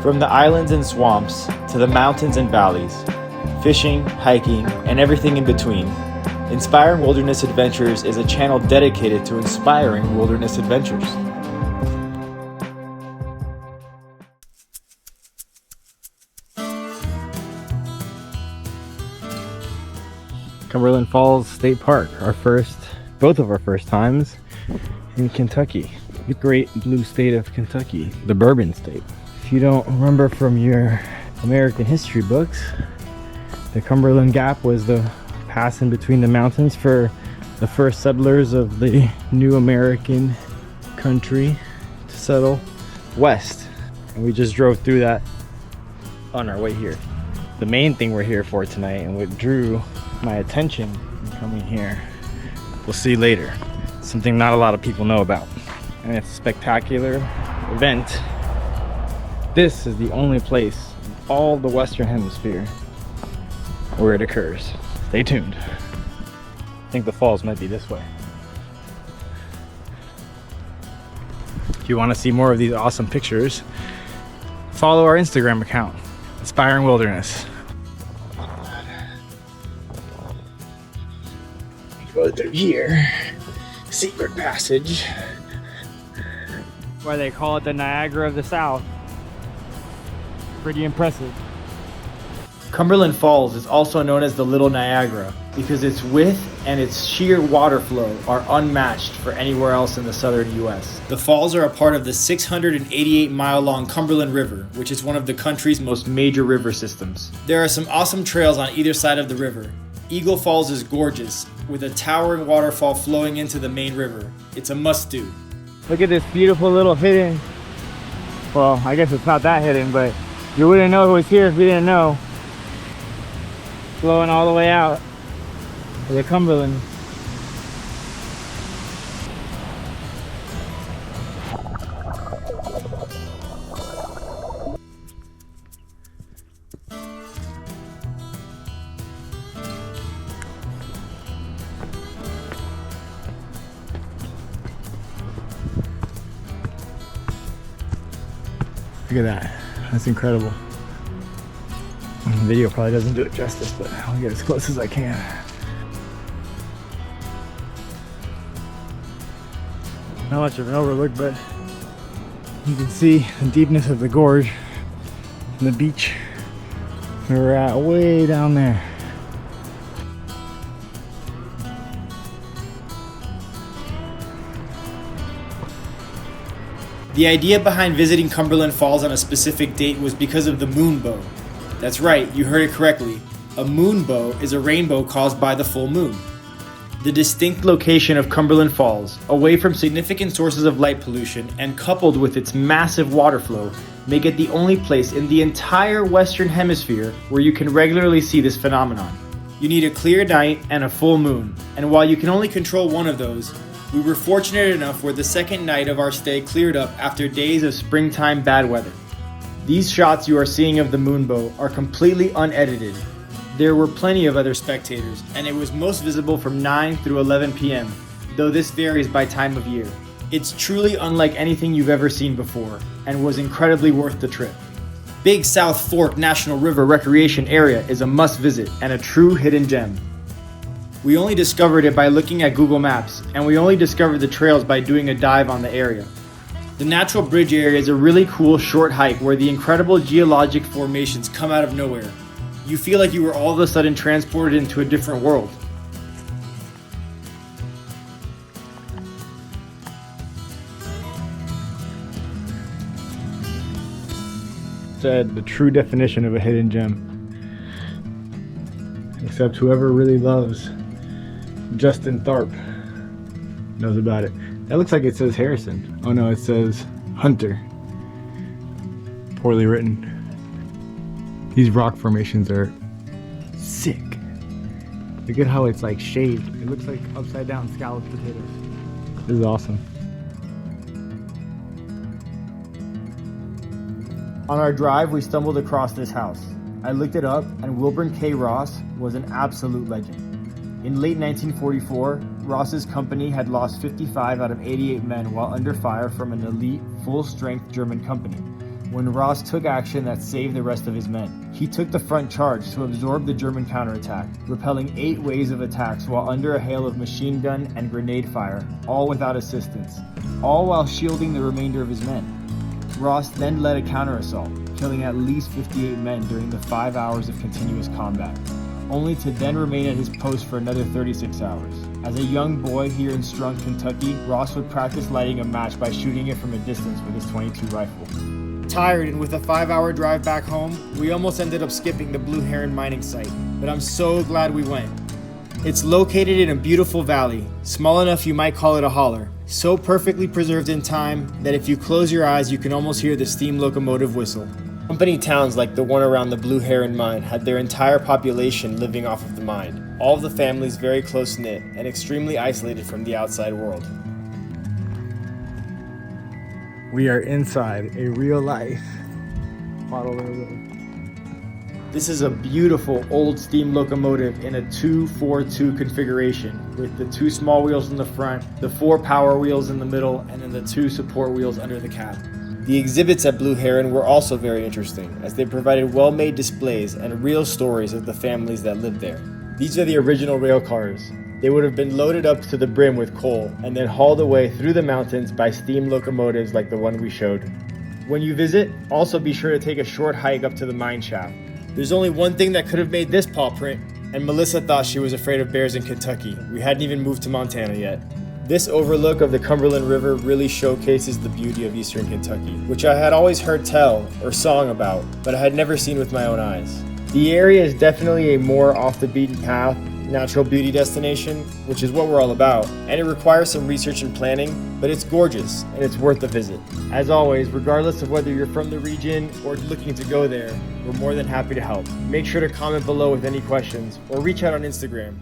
From the islands and swamps to the mountains and valleys, fishing, hiking, and everything in between, Inspiring Wilderness Adventures is a channel dedicated to inspiring wilderness adventures. Cumberland Falls State Park, both of our first times in Kentucky, the great blue state of Kentucky, the bourbon state. If you don't remember from your American history books, the Cumberland Gap was the pass in between the mountains for the first settlers of the new American country to settle west. And we just drove through that on our way here. The main thing we're here for tonight, and what drew my attention in coming here, we'll see later. Something not a lot of people know about. And it's a spectacular event. This is the only place in all the Western Hemisphere where it occurs. Stay tuned. I think the falls might be this way. If you want to see more of these awesome pictures, follow our Instagram account, Inspiring Wilderness. Go through here. Secret passage. Why they call it the Niagara of the South. Pretty impressive. Cumberland Falls is also known as the Little Niagara because its width and its sheer water flow are unmatched for anywhere else in the southern US. The falls are a part of the 688-mile-long Cumberland River, which is one of the country's most major river systems. There are some awesome trails on either side of the river. Eagle Falls is gorgeous, with a towering waterfall flowing into the main river. It's a must-do. Look at this beautiful little hidden, well, I guess it's not that hidden, but you wouldn't know it was here if you didn't know. Flowing all the way out to the Cumberland. Look at that. That's incredible. The video probably doesn't do it justice, but I'll get as close as I can. Not much of an overlook, but you can see the deepness of the gorge and the beach. We're at way down there. The idea behind visiting Cumberland Falls on a specific date was because of the moonbow. That's right, you heard it correctly. A moonbow is a rainbow caused by the full moon. The distinct location of Cumberland Falls, away from significant sources of light pollution and coupled with its massive water flow, make it the only place in the entire Western Hemisphere where you can regularly see this phenomenon. You need a clear night and a full moon, and while you can only control one of those, we were fortunate enough where the second night of our stay cleared up after days of springtime bad weather. These shots you are seeing of the moonbow are completely unedited. There were plenty of other spectators, and it was most visible from 9 through 11 p.m., though this varies by time of year. It's truly unlike anything you've ever seen before, and was incredibly worth the trip. Big South Fork National River Recreation Area is a must-visit and a true hidden gem. We only discovered it by looking at Google Maps, and we only discovered the trails by doing a dive on the area. The Natural Bridge area is a really cool short hike where the incredible geologic formations come out of nowhere. You feel like you were all of a sudden transported into a different world. Said the true definition of a hidden gem. Except whoever really loves Justin Tharp knows about it. That looks like it says Harrison. Oh no, it says Hunter. Poorly written. These rock formations are sick. Look at how it's like shaved. It looks like upside down scalloped potatoes. This is awesome. On our drive, we stumbled across this house. I looked it up, and Wilburn K. Ross was an absolute legend. In late 1944, Ross's company had lost 55 out of 88 men while under fire from an elite, full-strength German company. when Ross took action that saved the rest of his men. He took the front charge to absorb the German counterattack, repelling 8 waves of attacks while under a hail of machine gun and grenade fire, all without assistance, all while shielding the remainder of his men. Ross then led a counterassault, killing at least 58 men during the 5 hours of continuous combat, only to then remain at his post for another 36 hours. As a young boy here in Strunk, Kentucky, Ross would practice lighting a match by shooting it from a distance with his .22 rifle. Tired and with a 5-hour drive back home, we almost ended up skipping the Blue Heron mining site, but I'm so glad we went. It's located in a beautiful valley, small enough you might call it a holler, so perfectly preserved in time that if you close your eyes you can almost hear the steam locomotive whistle. Company towns like the one around the Blue Heron mine had their entire population living off of the mine, all of the families very close-knit and extremely isolated from the outside world. We are inside a real-life model railroad. This is a beautiful old steam locomotive in a 2-4-2 configuration with the 2 small wheels in the front, the 4 power wheels in the middle, and then the 2 support wheels under the cab. The exhibits at Blue Heron were also very interesting, as they provided well-made displays and real stories of the families that lived there. These are the original rail cars. They would have been loaded up to the brim with coal and then hauled away through the mountains by steam locomotives like the one we showed. When you visit, also be sure to take a short hike up to the mine shaft. There's only one thing that could have made this paw print, and Melissa thought she was afraid of bears in Kentucky. We hadn't even moved to Montana yet. This overlook of the Cumberland River really showcases the beauty of eastern Kentucky, which I had always heard tell or song about, but I had never seen with my own eyes. The area is definitely a more off the beaten path, natural beauty destination, which is what we're all about, and it requires some research and planning, but it's gorgeous and it's worth the visit. As always, regardless of whether you're from the region or looking to go there, we're more than happy to help. Make sure to comment below with any questions or reach out on Instagram.